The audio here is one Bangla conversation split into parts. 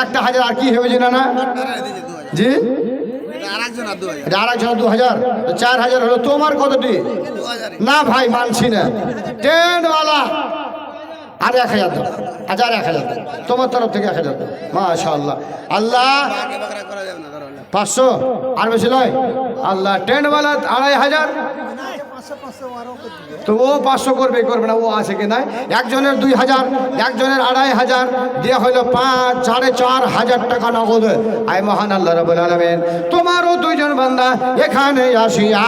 একটা হাজার আর কি হবে জানা না জি আর একজন 2000 4000 হলো তোমার কতটি না ভাই মানছি না টেন্টওয়ালা আর 1000 দাও হাজার 1000 তোমার তরফ থেকে 1000 মাশাআল্লাহ আল্লাহ 500 আর বেশি নয় আল্লাহ টেন্টওয়ালা 2500 তো ও 500 করবে না ও আছে কি নাই একজনের 2000 একজনের 2500 দিয়ে হলো 5,500 টাকা নগদ আয় মহান আল্লাহ রাব্বুল আলামিন তোমারও দুইজন বান্দা এখানে আসিয়া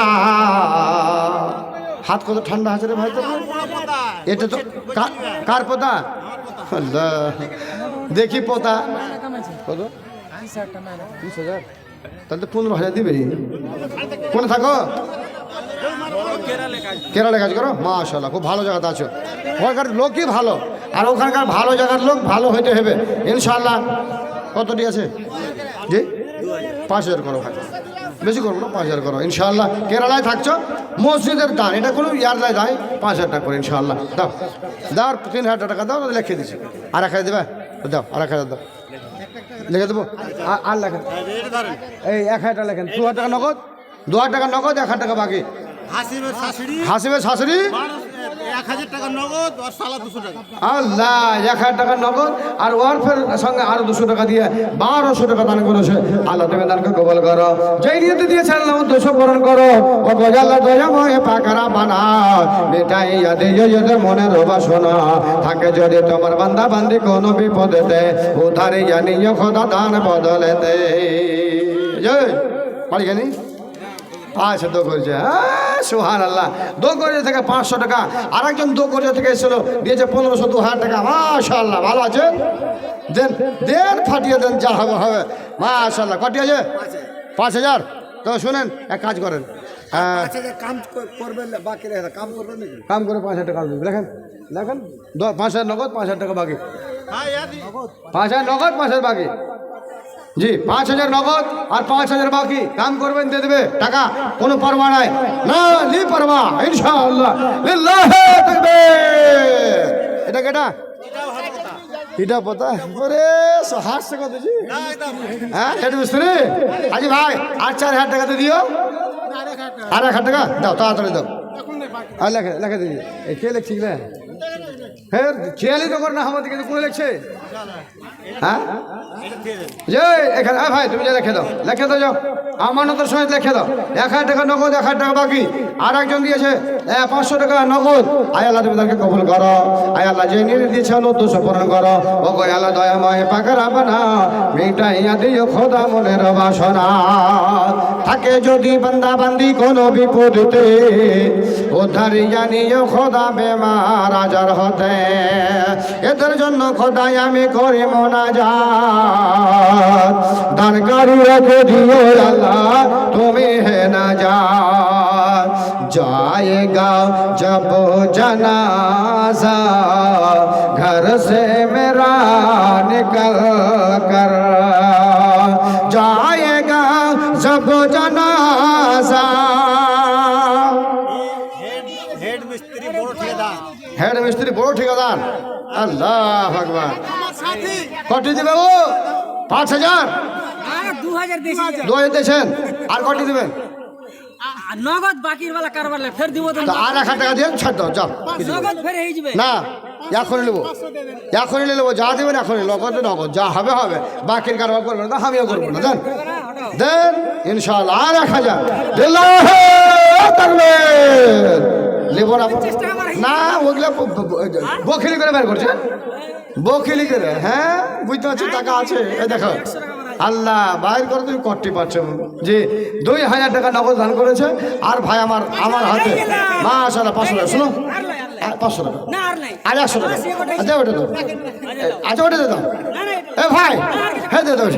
হাত কত ঠান্ডা আছে রে ভাই তো এটা তো কার পোতা আল্লাহ দেখি পোতা কত 20000 তাহলে 15000 দিবে কোনে থাকো কেরালে কাজ করো মাশাআল্লাহ খুব ভালো জায়গাতে আছো ওখানকার লোকই ভালো আর ওখানকার ভালো জায়গার লোক ভালো হইতে হবে ইনশাআল্লাহ কতটি আছে জি 5000 করো ভাই বেশি করবো না 5000 করো ইনশাআল্লাহ কেরালায় থাকছো মসজিদের দান এটা কোনো ইয়ারলায় দেয় 5000 টাকা করে ইনশাআল্লাহ দাও দাও 3000 টাকা দাও লিখে দিচ্ছি আর 1000 দেবে দাও আর 1000 দাও লিখে দেবো আর লেখেন এই 1000 টাকা লেখেন 2000 টাকা নগদ 2000 টাকা নগদ 1000 টাকা বাকি হাসিবের শাশুড়ি 1000 টাকা নগদ আর সালা 200 টাকা আল্লাহ 1000 টাকা নগদ আর ওয়ারফের সঙ্গে আরো 200 টাকা দিয়ে 1200 টাকা দান করেছে আল্লাহ তুমি দানকে কবুল করো যেই নিয়তে দিয়েছে আল্লাহ উদ্দেশ্য পূরণ করো ও গজাল্লাহ দয়াময় পাকরা বানা মিটাইয়া দিয়ে যদি মনের বাসনা থাকে যদি তোমার বান্দা বান্দি কোনো বিপদেতে উদ্ধারে জানিও খোদা দান বদলেতে জয় পারি জানি আচ্ছা দো করেছে সুহান আল্লাহ দো করেছে থেকে 500 টাকা আর একজন দো করেছে থেকে এসেছিল দিয়েছে 1500 2000 টাকা মাশাআল্লাহ ভালো আছে দেন দেন ফাটিয়ে দেন যা হবে হবে মাশাআল্লাহ কটি আছে 5000 তো শুনেন এক কাজ করেন কাম করবেন বাকি রেখে কাম করবেন নাকি কাম করে 5000 টাকা লেখেন লেখেন 5000 নগদ 5000 টাকা বাকি 5000 নগদ 5000 বাকি জি 5000 নগদ আর 5000 বাকি কাম করবেন দিয়ে দেবে টাকা কোনো পরোয়া নাই না লি পরোয়া ইনশাআল্লাহ লিল্লাহি তাকবীর এটা কেটা এটা পতা ওরে হাসছে কত জি হ্যাঁ এটা মিস্ত্রি আজি ভাই আর 4000 টাকা দিও আর 1000 টাকা দাও তাড়াতাড়ি দাও আর লেখে লেখে দিই এই কে লিখছি না হ্যাঁ খেয়ালি তো কর না আমাদের কিন্তু কোন লিখছে হ্যাঁ যে এখানে ভাই তুমি যে লিখে দাও যাও আমানতের সহিত লিখে দাও 1000 টাকা নগদ 1000 টাকা বাকি আর একজন দিয়েছে 500 টাকা নগদ আয় আল্লাহ তুমি তাকে কবুল করো আয় আল্লাহ যে নিয়ে দিয়েছে উদ্দেশ্য পূরণ করো ও গো আল্লাহ দয়াময় পাকরা বানা মিটাইয়া দিও খোদা মনের বাসনা থাকে যদি বান্দা বান্দি কোনো বিপদেতে উদ্ধারে জানিও খোদা বেমার আজার হতে এদের জন্য খোদাই আমি করি মোনাজাত দান করি রেখে দিও আল্লাহ তুমি হে না जाएगा जब जनाजा घर से मेरा निकल कर जाएगा जब जनाजा हेड मिस्त्री बड़ो ठेकेदार अल्लाह भगवान कटी देবে ও 5000 2000 দিয়েছেন আর কটি দিবেন নগদ বাকির বেলা কারবার ফের দিব তো আর 1000 টাকা দিয়ে ছাড় দাও যাও নগদ ফের হয়ে যাবে না এখনই নেবো যা দেবেন এখনই নগদ যা হবে হবে বাকির কারবার করবেন না আমিও করবো না দেন দেন ইনশাআল্লাহ আর 1000 লিল্লাহি তাকবীর নেব না ওগুলা বখিলি করে বের করছে বখিলি করে হ্যাঁ বুঝতে পারছি টাকা আছে এই দেখো আল্লাহ বাইর করে তুমি কট্টি পাচ্ছ জি 2000 টাকা নগদ দান করেছে আর ভাই আমার হাতে মাশাআল্লাহ 500 টাকা শুনো 500 টাকা আর 100 টাকা আচ্ছা ওটা দাও আচ্ছা ওটা দাও এ ভাই হ্যাঁ দে দাও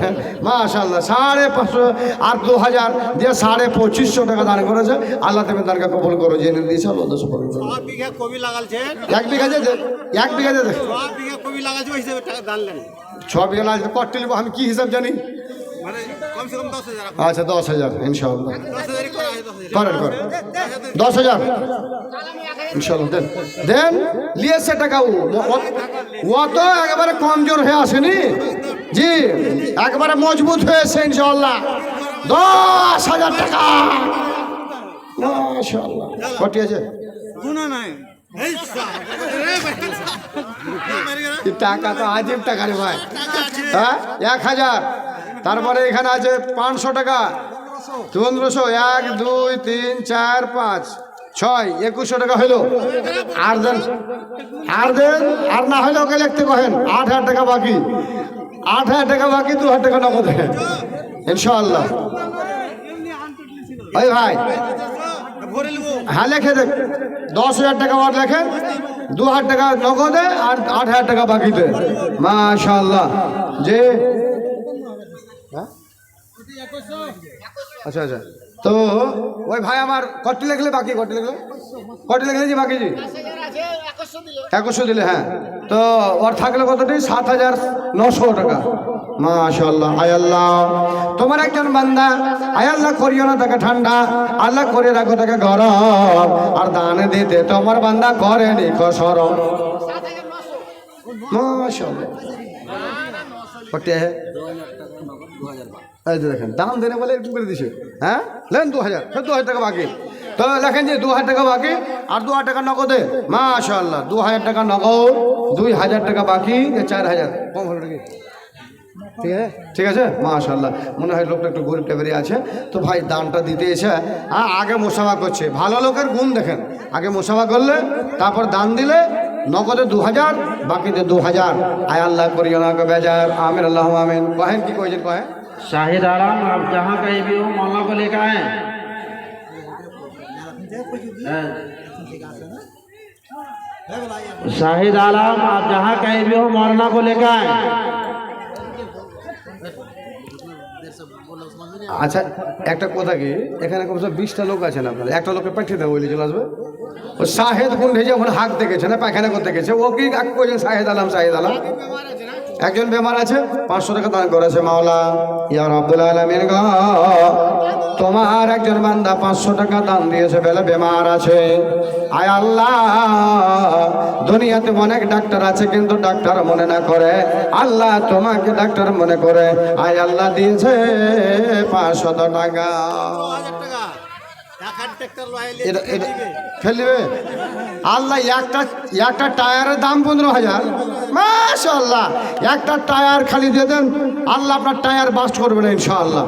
মাশাআল্লাহ 550 আর 2000 দিয়ে 2500 টাকা দান করেছে আল্লাহ তুমি দানকে কবুল করো জেনে দিয়েছে আল্লাহ দশ করো 6 বিঘা কবি লাগালছে 1 বিঘা দে 1 বিঘা দে 6 বিঘা কবি লাগালছে ওই হিসাবে টাকা দান লেন 6 বিঘা লাগালছে কত নিব আমি কি হিসাব জানি মানে কমসে কম 10000 আচ্ছা 10000 ইনশাআল্লাহ 10000 করা হয় 10000 10000 ইনশাআল্লাহ দেন লিয়েছে টাকা ও তো একেবারে কমজোর হয়ে আসেনি জি একবারে মজবুত হয়েছে ইনশাআল্লাহ 10,000 টাকা মাশাআল্লাহ কটি আছে গুণা নাই এই টাকা তো আজীব টাকা রে ভাই হ্যাঁ 1000 তারপরে এখানে আছে 500 টাকা 1500 1 2 3 4 5 6 2100 টাকা হইলো আর দেন আর না হলে ওকে লিখতে কহেন 8,000 টাকা বাকি 8,000 টাকা বাকি 2,000 টাকা নগদ ইনশাআল্লাহ ওই ভাই হ্যাঁ লেখে দেখ 10,000 টাকা ওর লেখেন 2,000 টাকা নগদে আর 8,000 টাকা বাকিতে মাশাআল্লাহ যে আচ্ছা আচ্ছা তো ওই ভাই আমার কটি লিখলে বাকি কটি লিখলে যে বাকি জি 2100 দিলে হ্যাঁ তো ওর থাকলে কতটি 7,900 টাকা মাশাআল্লাহ আয় আল্লাহ তোমার একজন বান্দা আয় আল্লাহ করিও না তাকে ঠান্ডা আল্লাহ করে রাখো তাকে গরম আর দান দিতে তোমার বান্দা করেনি কসরম মাশাআল্লাহ কটি है এই যে দেখেন দাম দেনে বলে একটু করে দিছে হ্যাঁ লেন 2,000 ফের 2,000 টাকা বাকি তো লেখেন যে 2,000 টাকা বাকি আর 2,000 টাকা নগদে মাশাআল্লাহ 2,000 টাকা নগদ 2,000 টাকা বাকি 4,000 কম হলো নাকি ঠিক আছে মাশাআল্লাহ মনে হয় লোকটা একটু গরিব টাইপের আছে তো ভাই দানটা দিতে এসে আগে মোসাফা করছে ভালো লোকের গুণ দেখেন আগে মোসাফা করলে তারপর দান দিলে নগদে 2,000 বাকিতে 2,000 আয় আল্লাহ করিও না কে বেজার আমিন আল্লাহ আমিন কহেন কি কইছেন কহেন शाहिद आलम आप जहाँ कहीं भी हो मौलाना को लेकर आए शाहिद आलम आप जहाँ कहीं भी हो मौलाना को लेकर आए আচ্ছা একটা কথা কি এখানে কমসে 20টা লোক আছেন আপনারা একটা লোককে পাঠিয়ে দেবো ওইলে চলে আসবে ও শাহেদ কোন ভেজে ওখানে হাঁক দেখেছে না পায়খানা করতে গেছে ও কি কইছেন শাহেদ আলম একজন বেমার আছে 500 টাকা দান করেছে মাওলা ইয়া রাব্বুল আলামিন গো তোমার একজন বান্দা 500 টাকা দান দিয়েছে বলে বেমার আছে আয় আল্লাহ দুনিয়াতে অনেক ডাক্তার আছে কিন্তু ডাক্তার মনে না করে আল্লাহ তোমাকে ডাক্তার মনে করে আয় আল্লাহ দিয়েছে 500 টাকা ফেলবে আল্লাহ একটা টায়ারের দাম 15,000 মাশাআল্লাহ একটা টায়ার খালি দিয়ে দেন আল্লাহ আপনার টায়ার বাস্ট করবে না ইনশাআল্লাহ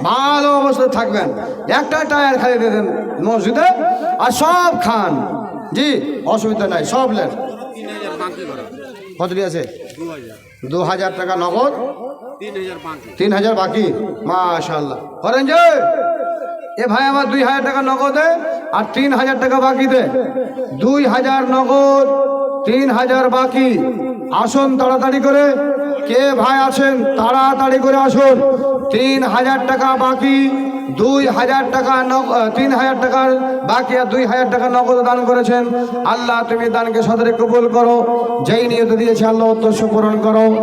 ভালো অবস্থায় থাকবেন একটা টায়ার খালি দিয়ে দেন মসজিদে আর সব খান জি অসুবিধা নাই সব নেন কতটি আছে 2,000 টাকা নগদ 3,000 বাকি মাশাআল্লাহ করেন যে এ ভাই আমার 2,000 টাকা নগদে আর 3,000 টাকা বাকি দে 2,000 নগদ 3,000 বাকি আসুন তাড়াতাড়ি করে কে ভাই আছেন তাড়াতাড়ি করে আসুন 3,000 টাকা বাকি 2,000 টাকা 3,000 টাকার বাকি আর 2,000 টাকা নগদ দান করেছেন আল্লাহ তুমি দানকে সদরে কবুল করো যেই নিয়ত দিয়েছে আল্লাহ উদ্দেশ্য পূরণ করো।